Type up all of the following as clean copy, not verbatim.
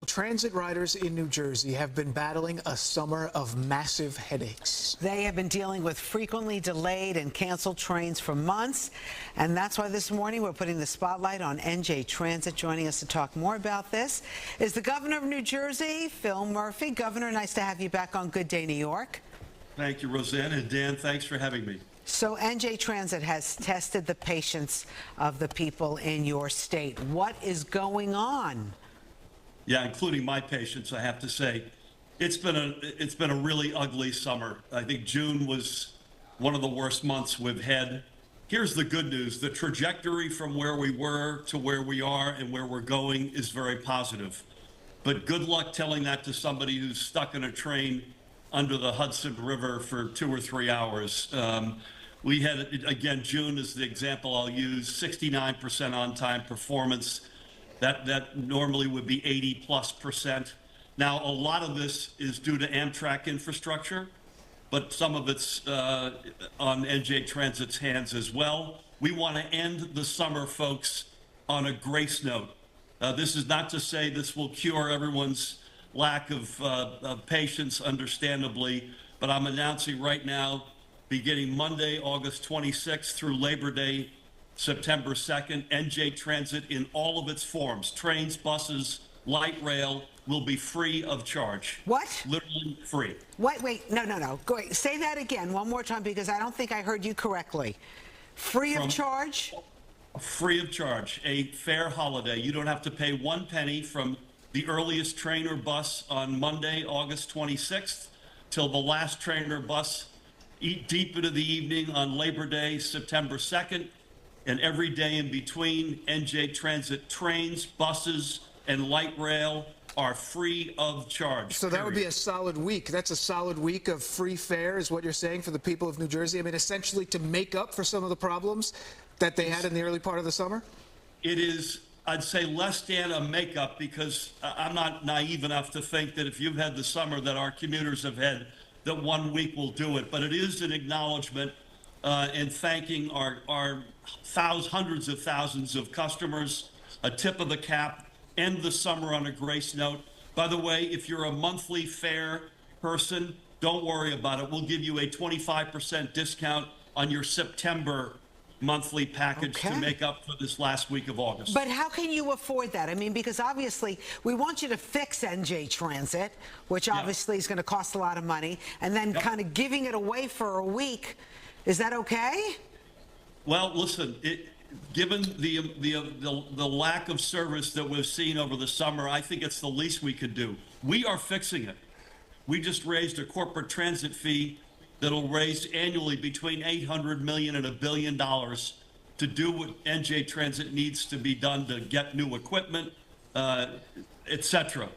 Transit riders in New Jersey have been battling a summer of massive headaches. They have been dealing with frequently delayed and canceled trains for months, and that's why this morning we're putting the spotlight on NJ Transit. Joining us to talk more about this is the governor of New Jersey, Phil Murphy. Governor, nice to have you back on Good Day New York. Thank you, Rosanna, and Dan, thanks for having me. So NJ Transit has tested the patience of the people in your state. What is going on? Yeah, including my patients, I have to say. It's been a really ugly summer. I think June was one of the worst months we've had. Here's the good news. The trajectory from where we were to where we are and where we're going is very positive. But good luck telling that to somebody who's stuck in a train under the Hudson River for 2 or 3 hours. We had, again, June is the example I'll use, 69% on-time performance. That normally would be 80+%. Now, a lot of this is due to Amtrak infrastructure, but some of it's on NJ Transit's hands as well. We want to end the summer, folks, on a grace note. This is not to say this will cure everyone's lack of patience, understandably, but I'm announcing right now, beginning Monday, August 26th through Labor Day, September 2nd, NJ Transit in all of its forms, trains, buses, light rail, will be free of charge. What? Literally free. Wait, no. Go ahead. Say that again one more time because I don't think I heard you correctly. Free of charge? Free of charge, a fair holiday. You don't have to pay 1 penny from the earliest train or bus on Monday, August 26th, till the last train or bus deep into the evening on Labor Day, September 2nd. And every day in between, NJ Transit trains, buses, and light rail are free of charge. So that would be a solid week. That's a solid week of free fare is what you're saying for the people of New Jersey? I mean, essentially to make up for some of the problems that they had in the early part of the summer? It is, I'd say, less than a makeup, because I'm not naive enough to think that if you've had the summer that our commuters have had, that 1 week will do it. But it is an acknowledgement and thanking our hundreds of thousands of customers, a tip of the cap, end the summer on a grace note. By the way, if you're a monthly fare person, don't worry about it. We'll give you a 25% discount on your September monthly package to make up for this last week of August. But how can you afford that? I mean, because obviously we want you to fix NJ Transit, which obviously is going to cost a lot of money, and then kind of giving it away for a week. Is that okay? Well, listen, given the lack of service that we've seen over the summer, I think it's the least we could do. We are fixing it. We just raised a corporate transit fee that'll raise annually between $800 million and $1 billion to do what NJ Transit needs to be done to get new equipment, etc.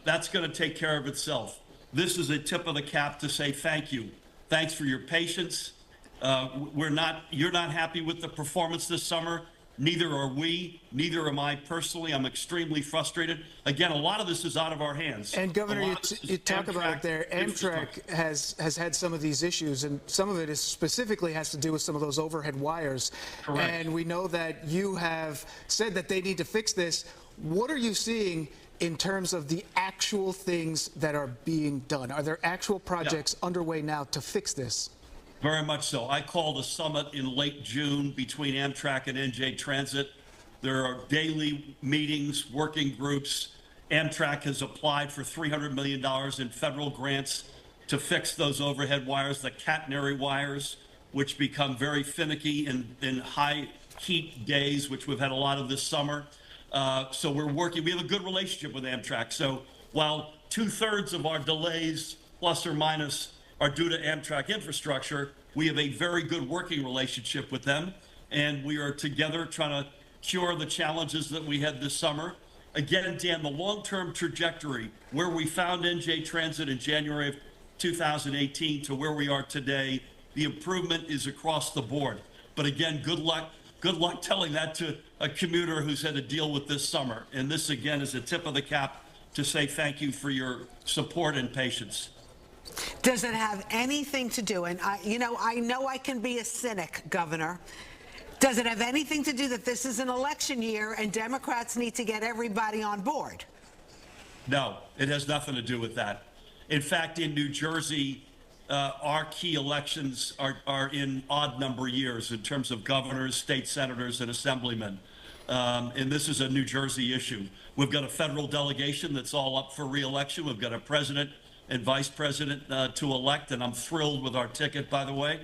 That's going to take care of itself. This is a tip of the cap to say thank you. Thanks for your patience. You're not happy with the performance this summer. Neither are we. Neither am I personally. I'm extremely frustrated. Again, a lot of this is out of our hands. And Governor, you talk about it there. Amtrak has had some of these issues, and some of it is specifically has to do with some of those overhead wires. Correct. And we know that you have said that they need to fix this. What are you seeing in terms of the actual things that are being done? Are there actual projects underway now to fix this? Very much so. I called a summit in late June between Amtrak and NJ Transit. There are daily meetings, working groups. Amtrak has applied for $300 million in federal grants to fix those overhead wires, the catenary wires, which become very finicky in high heat days, which we've had a lot of this summer. So we're working. We have a good relationship with Amtrak. So while 2/3 of our delays, plus or minus, are due to Amtrak infrastructure, we have a very good working relationship with them, and we are together trying to cure the challenges that we had this summer. Again, Dan, the long-term trajectory, where we found NJ Transit in January of 2018 to where we are today, the improvement is across the board. But again, good luck telling that to a commuter who's had to deal with this summer. And this, again, is a tip of the cap to say thank you for your support and patience. Does it have anything to do, and I know I can be a cynic, Governor. Does it have anything to do that this is an election year and Democrats need to get everybody on board? No, it has nothing to do with that. In fact, in New Jersey, our key elections are in odd number years in terms of governors, state senators, and assemblymen. And this is a New Jersey issue. We've got a federal delegation that's all up for re-election. We've got a president and vice president to elect, and I'm thrilled with our ticket, by the way.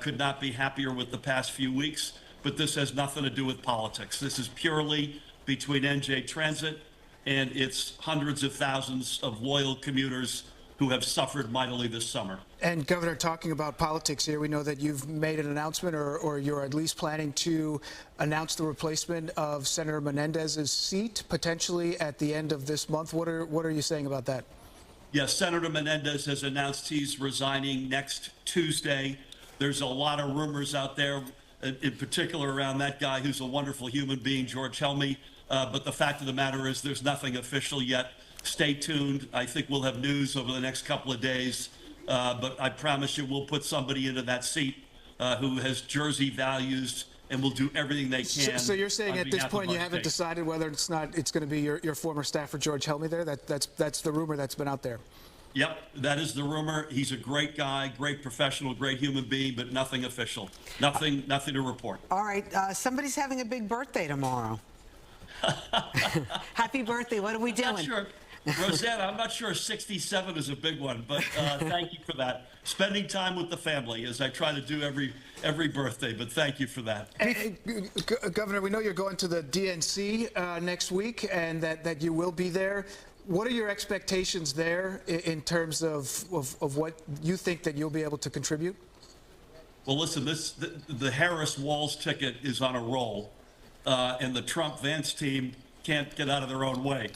Could not be happier with the past few weeks, but this has nothing to do with politics. This is purely between NJ Transit and its hundreds of thousands of loyal commuters who have suffered mightily this summer. And Governor, talking about politics here, we know that you've made an announcement, or you're at least planning to announce the replacement of Senator Menendez's seat potentially at the end of this month. What are you saying about that? Yes, Senator Menendez has announced he's resigning next Tuesday. There's a lot of rumors out there, in particular around that guy who's a wonderful human being, George Helmy. But the fact of the matter is there's nothing official yet. Stay tuned. I think we'll have news over the next couple of days. But I promise you we'll put somebody into that seat who has Jersey values and will do everything they can. So you're saying at this point you haven't decided whether it's going to be your former staffer, George Helmy there? That's the rumor that's been out there. Yep, that is the rumor. He's a great guy, great professional, great human being, but nothing official. Nothing to report. All right, somebody's having a big birthday tomorrow. Happy birthday. What are we doing? I'm not sure. Rosanna, I'm not sure 67 is a big one, but thank you for that. Spending time with the family, as I try to do every birthday, but thank you for that. Governor, we know you're going to the DNC next week and that you will be there. What are your expectations there in terms of what you think that you'll be able to contribute? Well, listen, the Harris-Walz ticket is on a roll, and the Trump-Vance team can't get out of their own way.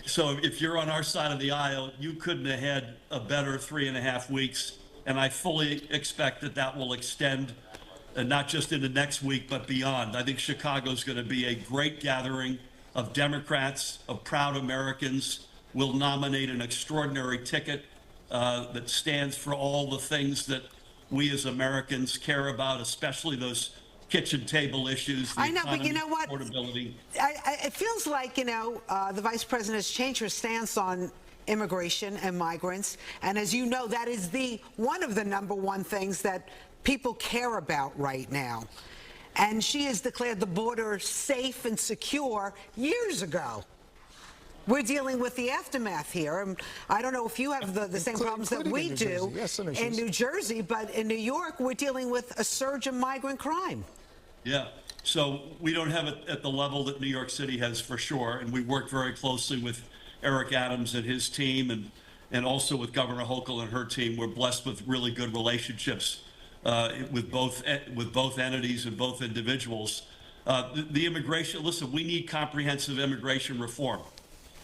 So if you're on our side of the aisle, you couldn't have had a better 3.5 weeks, and I fully expect that will extend not just into next week, but beyond. I think Chicago's going to be a great gathering of Democrats, of proud Americans. We'll nominate an extraordinary ticket that stands for all the things that we as Americans care about, especially those kitchen table issues. I know, but you know what? Affordability. It feels like, the vice president has changed her stance on immigration and migrants. And as you know, that is one of the #1 things that people care about right now. And she has declared the border safe and secure years ago. We're dealing with the aftermath here. And I don't know if you have the same problems that we do in New Jersey, but in New York, we're dealing with a surge of migrant crime. Yeah. So we don't have it at the level that New York City has, for sure. And we work very closely with Eric Adams and his team, and also with Governor Hochul and her team. We're blessed with really good relationships with both entities and both individuals. The immigration, listen, we need comprehensive immigration reform.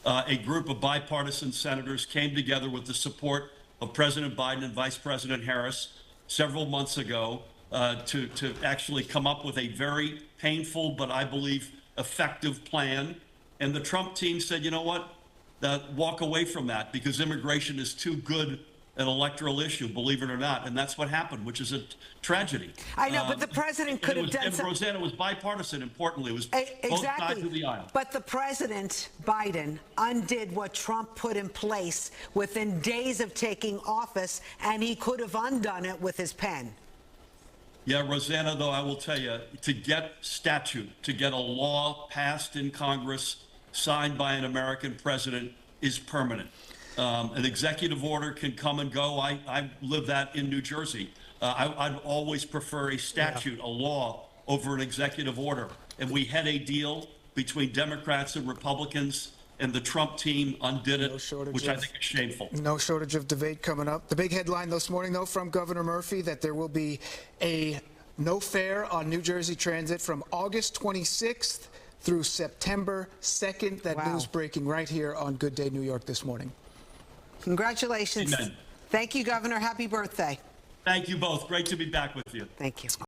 A group of bipartisan senators came together with the support of President Biden and Vice President Harris several months ago to actually come up with a very painful, but I believe effective plan. And the Trump team said, you know what, walk away from that, because immigration is too good an electoral issue, believe it or not. And that's what happened, which is a tragedy. I know, but the president could have done something. Rosanna, was bipartisan, importantly. It was exactly. Both sides of the aisle. But the president, Biden, undid what Trump put in place within days of taking office, and he could have undone it with his pen. Yeah, Rosanna, though, I will tell you, to get a law passed in Congress, signed by an American president, is permanent. An executive order can come and go. I live that in New Jersey. I'd always prefer a statute, a law, over an executive order. And we had a deal between Democrats and Republicans, and the Trump team undid it, which I think is shameful. No shortage of debate coming up. The big headline this morning, though, from Governor Murphy, that there will be a no fare on New Jersey Transit from August 26th through September 2nd. That news breaking right here on Good Day New York this morning. Congratulations. Amen. Thank you, Governor. Happy birthday. Thank you both. Great to be back with you. Thank you.